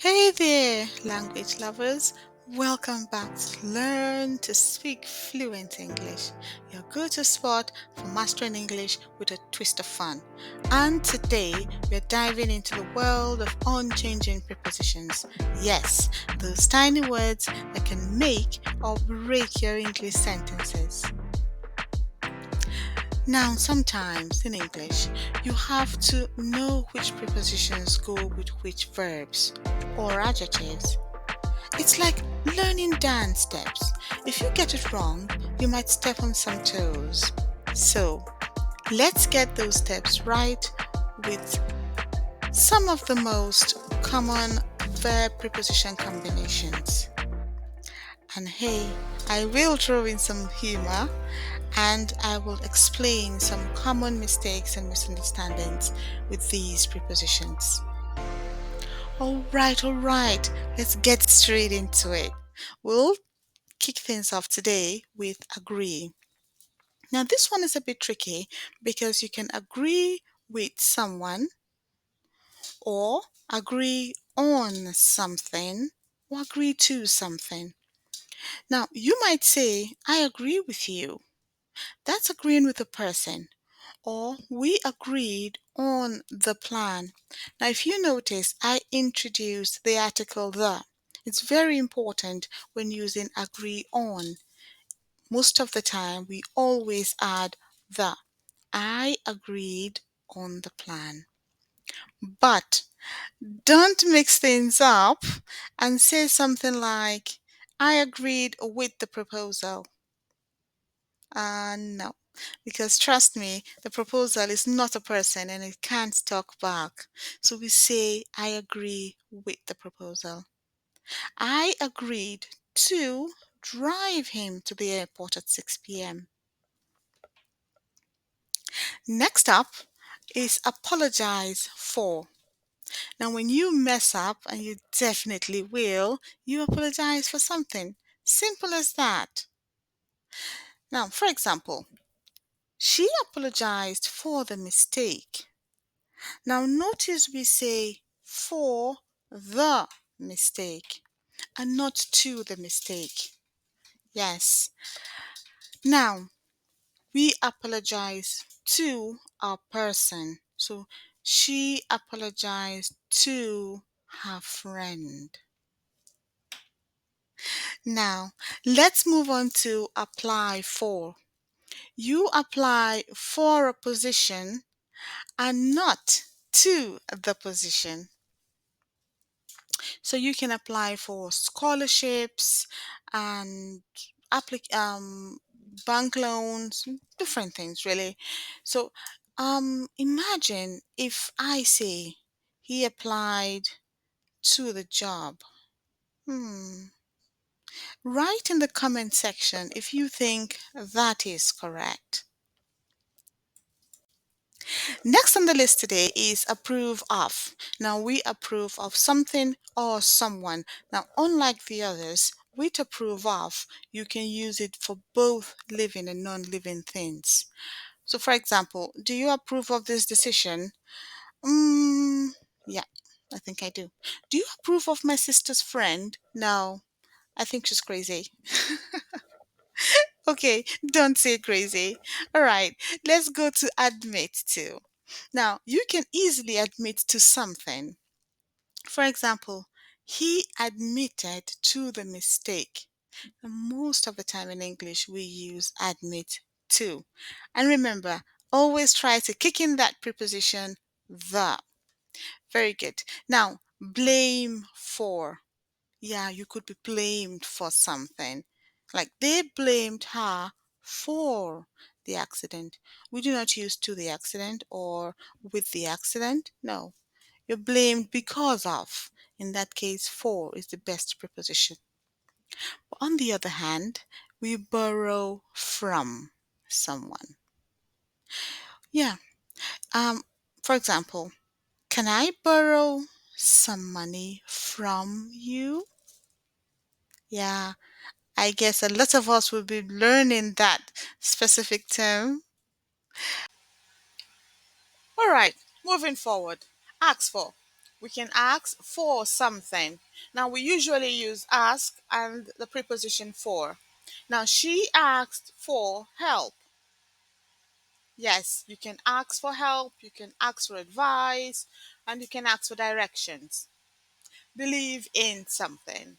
Hey there, language lovers. Welcome back to Learn to Speak Fluent English, your go-to spot for mastering English with a twist of fun. And today, we're diving into the world of unchanging prepositions. Yes, those tiny words that can make or break your English sentences. Now, sometimes in English, you have to know which prepositions go with which verbs or adjectives. It's like learning dance steps. If you get it wrong, you might step on some toes. So, let's get those steps right with some of the most common verb preposition combinations. And hey, I will throw in some humor and I will explain some common mistakes and misunderstandings with these prepositions. All right, let's get straight into it. We'll kick things off today with agree. Now, this one is a bit tricky because you can agree with someone or agree on something or agree to something. Now, you might say, I agree with you. That's agreeing with a person. Or we agreed on the plan. Now, if you notice, I introduced the article the. It's very important when using agree on. Most of the time, we always add the. I agreed on the plan. But don't mix things up and say something like, I agreed with the proposal. No, because trust me, the proposal is not a person and it can't talk back. So we say, I agree with the proposal. I agreed to drive him to the airport at 6 p.m. Next up is apologize for. Now, when you mess up, and you definitely will, you apologize for something. Simple as that. Now, for example, she apologized for the mistake. Now, notice we say for the mistake and not to the mistake. Yes. Now, we apologize to a person. So, she apologized to her friend. Now, let's move on to apply for. You apply for a position and not to the position. So you can apply for scholarships and bank loans, different things really. So imagine if I say he applied to the job. Hmm. Write in the comment section if you think that is correct. Next on the list today is approve of. Now we approve of something or someone. Now, unlike the others, with approve of, you can use it for both living and non-living things. So, for example, do you approve of this decision? Yeah, I think I do. Do you approve of my sister's friend? No, I think she's crazy. Okay, don't say crazy. All right, let's go to admit to. Now, you can easily admit to something. For example, he admitted to the mistake. And most of the time in English, we use admit to. And remember, always try to kick in that preposition the. Very good. Now, blame for. Yeah, you could be blamed for something. Like they blamed her for the accident. We do not use to the accident or with the accident. No, you're blamed because of. In that case, for is the best preposition. On the other hand, we borrow from someone. Yeah. Um, for example, can I borrow some money from you? Yeah, I guess a lot of us will be learning that specific term. All right, moving forward. Ask for. We can ask for something. Now we usually use ask and the preposition for. Now she asked for help. Yes, you can ask for help, you can ask for advice, and you can ask for directions. Believe in something.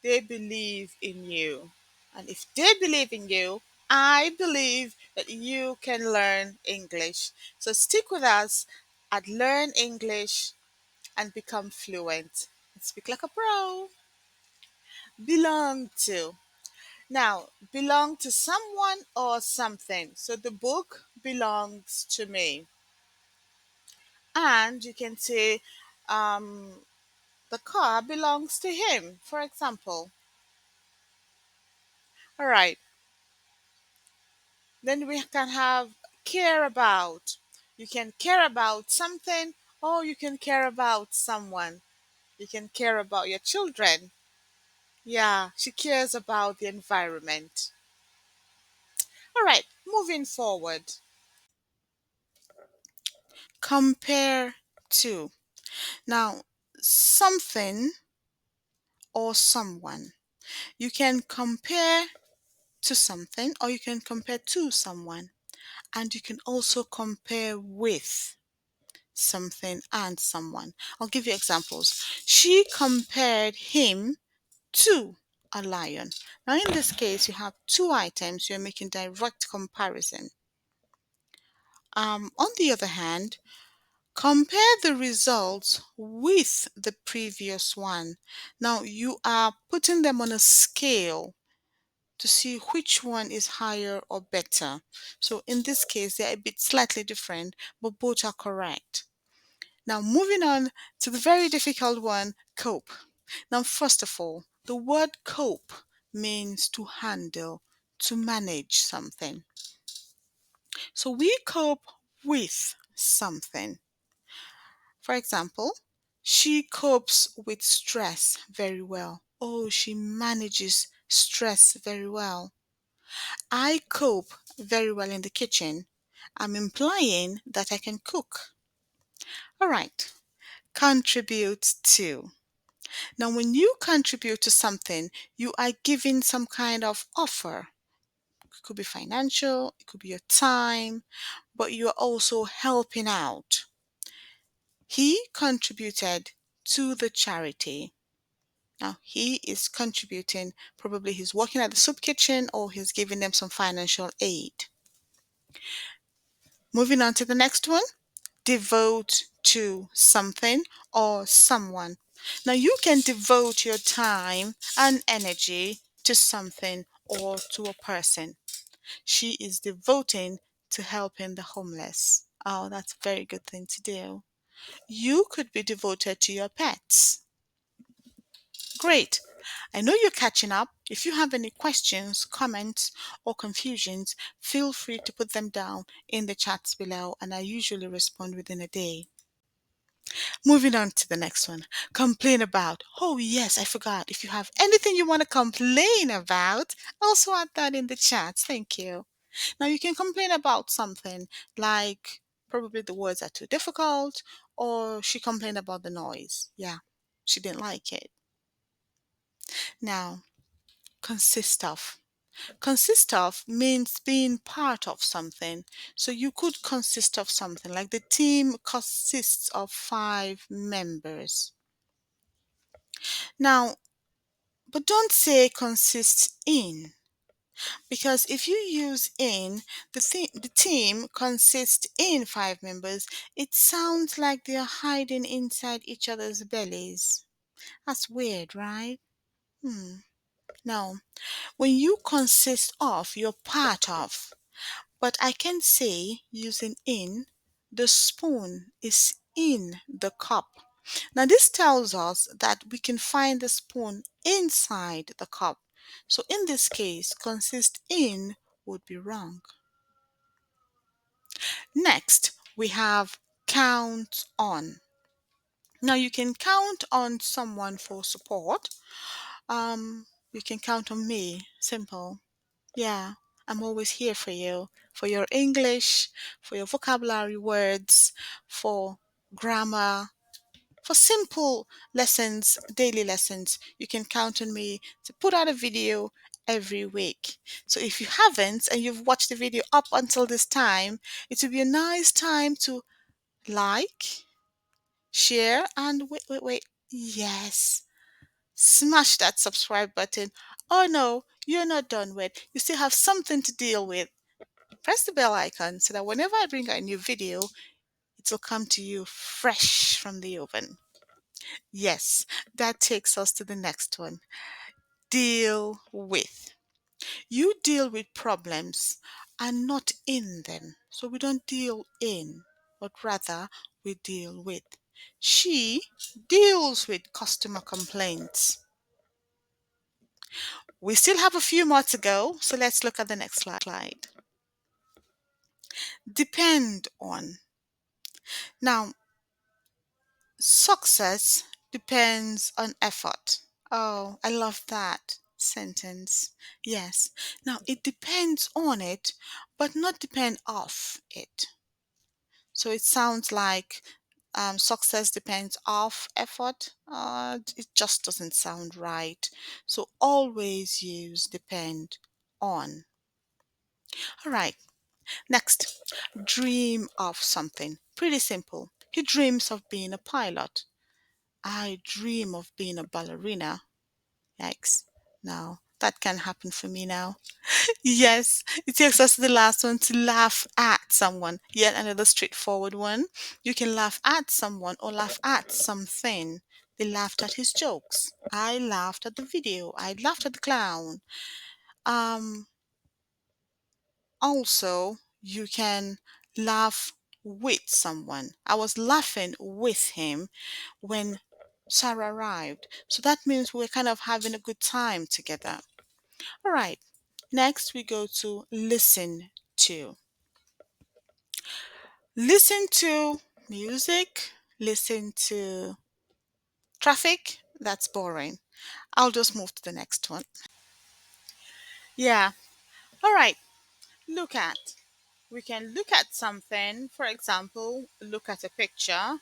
They believe in you. And if they believe in you, I believe that you can learn English. So stick with us at Learn English and become fluent. Speak like a pro. Belong to. Now, belong to someone or something. So the book belongs to me. And you can say the car belongs to him, for example. All right. Then we can have care about. You can care about something or you can care about someone. You can care about your children. Yeah, she cares about the environment. All right, moving forward. Compare to. Now, something or someone. You can compare to something or you can compare to someone. And you can also compare with something and someone. I'll give you examples. She compared him to a lion. Now, in this case, you have two items, you're making direct comparison. On the other hand, compare the results with the previous one. Now, you are putting them on a scale to see which one is higher or better. So, in this case, they're a bit slightly different, but both are correct. Now, moving on to the very difficult one, cope. Now, first of all, the word cope means to handle, to manage something. So we cope with something. For example, she copes with stress very well. Oh, she manages stress very well. I cope very well in the kitchen. I'm implying that I can cook. All right, contribute to. Now, when you contribute to something, you are giving some kind of offer. It could be financial, it could be your time, but you're also helping out. He contributed to the charity. Now, he is contributing, probably he's working at the soup kitchen or he's giving them some financial aid. Moving on to the next one, devote to something or someone. Now, you can devote your time and energy to something or to a person. She is devoting to helping the homeless. Oh, that's a very good thing to do. You could be devoted to your pets. Great. I know you're catching up. If you have any questions, comments, or confusions, feel free to put them down in the chats below, and I usually respond within a day. Moving on to the next one. Complain about. Oh, yes, I forgot. If you have anything you want to complain about, also add that in the chat. Thank you. Now, you can complain about something like probably the words are too difficult, or she complained about the noise. Yeah, she didn't like it. Now, consist of. Consist of means being part of something. So you could consist of something like the team consists of 5 members. Now, but don't say consists in, because if you use in, the team consists in 5 members, it sounds like they're hiding inside each other's bellies. That's weird, right? No. When you consist of, you're part of. But I can say, using in, the spoon is in the cup. Now, this tells us that we can find the spoon inside the cup. So, in this case, consist in would be wrong. Next, we have count on. Now, you can count on someone for support. You can count on me. Simple. Yeah, I'm always here for your English, for your vocabulary words, for grammar, For simple lessons, daily lessons, you can count on me to put out a video every week. So if you haven't and you've watched the video up until this time, it will be a nice time to like, share, and wait. Yes, smash that subscribe button. Oh no, you're not done with. You still have something to deal with. Press the bell icon so that whenever I bring out a new video, it will come to you fresh from the oven. Yes, that takes us to the next one. Deal with. You deal with problems and not in them. So we don't deal in, but rather we deal with. She deals with customer complaints. We still have a few more to go, so let's look at the next slide. Depend on. Now, success depends on effort. Oh, I love that sentence. Yes. Now, it depends on it, but not depend off it. So it sounds like success depends off effort. It just doesn't sound right. So always use depend on. All right. Next, dream of something. Pretty simple. He dreams of being a pilot. I dream of being a ballerina. Yikes. Now, that can happen for me now. Yes, it takes us to the last one, to laugh at someone. Yet another straightforward one. You can laugh at someone or laugh at something. They laughed at his jokes. I laughed at the video. I laughed at the clown. Um, Also, you can laugh with someone. I was laughing with him when Sarah arrived. So that means we're kind of having a good time together. All right. Next, we go to listen to. Listen to music, listen to traffic. That's boring. I'll just move to the next one. Yeah. All right. Look at. We can look at something, for example, look at a picture,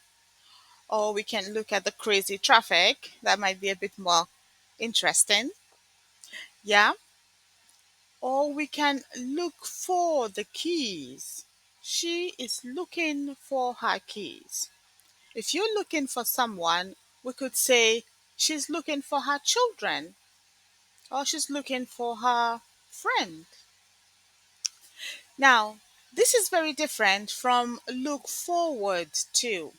or we can look at the crazy traffic. That might be a bit more interesting. Yeah. Or we can look for the keys. She is looking for her keys. If you're looking for someone, we could say she's looking for her children or she's looking for her friend. Now, this is very different from look forward to,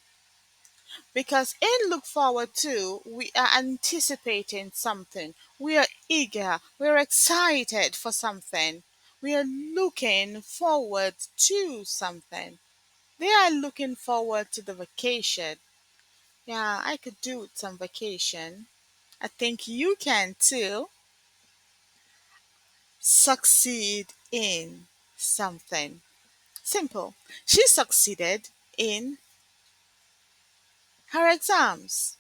because in look forward to, we are anticipating something. We are eager, we're excited for something. We are looking forward to something. They are looking forward to the vacation. Yeah, I could do with some vacation. I think you can too. Succeed in something. Simple. She succeeded in her exams.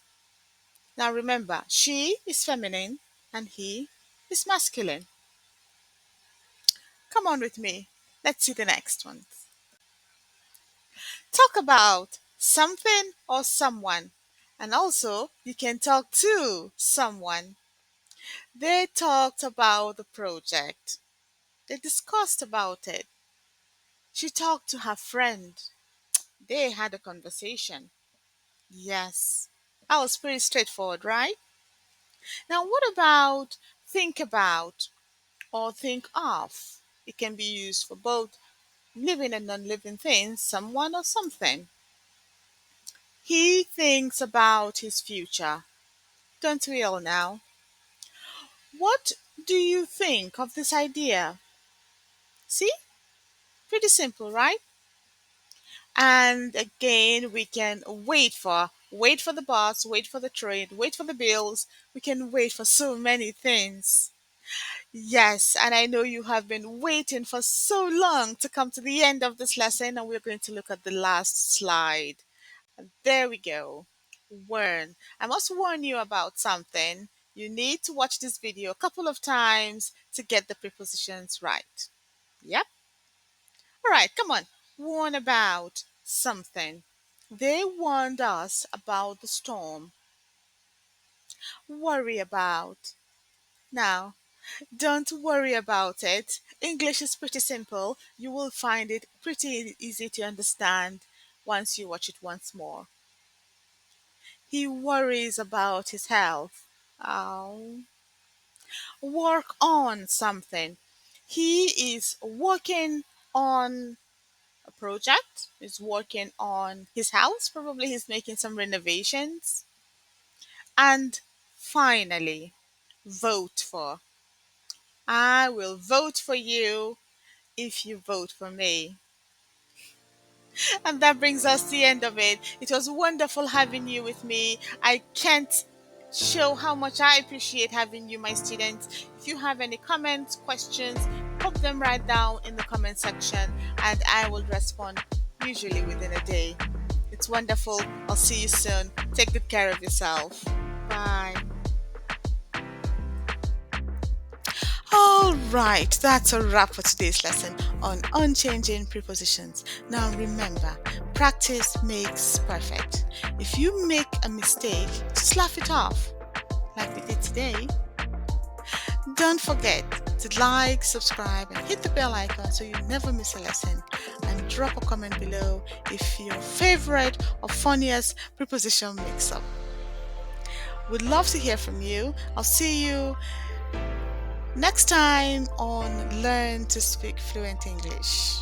Now remember, she is feminine and he is masculine. Come on with me. Let's see the next one. Talk about something or someone. And also, you can talk to someone. They talked about the project. They discussed about it. She talked to her friend. They had a conversation. Yes. That was pretty straightforward, right? Now, what about think about or think of? It can be used for both living and non living things, someone or something. He thinks about his future. Don't we all now? What do you think of this idea? See? Pretty simple, right? And again, we can wait for the bus, wait for the train, wait for the bills. We can wait for so many things. Yes, and I know you have been waiting for so long to come to the end of this lesson, and we're going to look at the last slide. And there we go. Warn. I must warn you about something. You need to watch this video a couple of times to get the prepositions right. Yep. All right, come on. Warn about something. They warned us about the storm. Worry about. Now, don't worry about it. English is pretty simple. You will find it pretty easy to understand once you watch it once more. He worries about his health. Oh. Work on something. He is working on a project, he's working on his house, probably he's making some renovations. And finally, vote for. I will vote for you if you vote for me. And that brings us to the end of it. It was wonderful having you with me. I can't show how much I appreciate having you, my students. If you have any comments, questions, pop them right down in the comment section and I will respond usually within a day. It's wonderful. I'll see you soon. Take good care of yourself. Bye. All right, that's a wrap for today's lesson on unchanging prepositions. Now remember, practice makes perfect. If you make a mistake, just laugh it off, like we did today. Don't forget to like, subscribe, and hit the bell icon so you never miss a lesson. And drop a comment below if your favorite or funniest preposition mix up. Would love to hear from you. I'll see you next time on Learn to Speak Fluent English.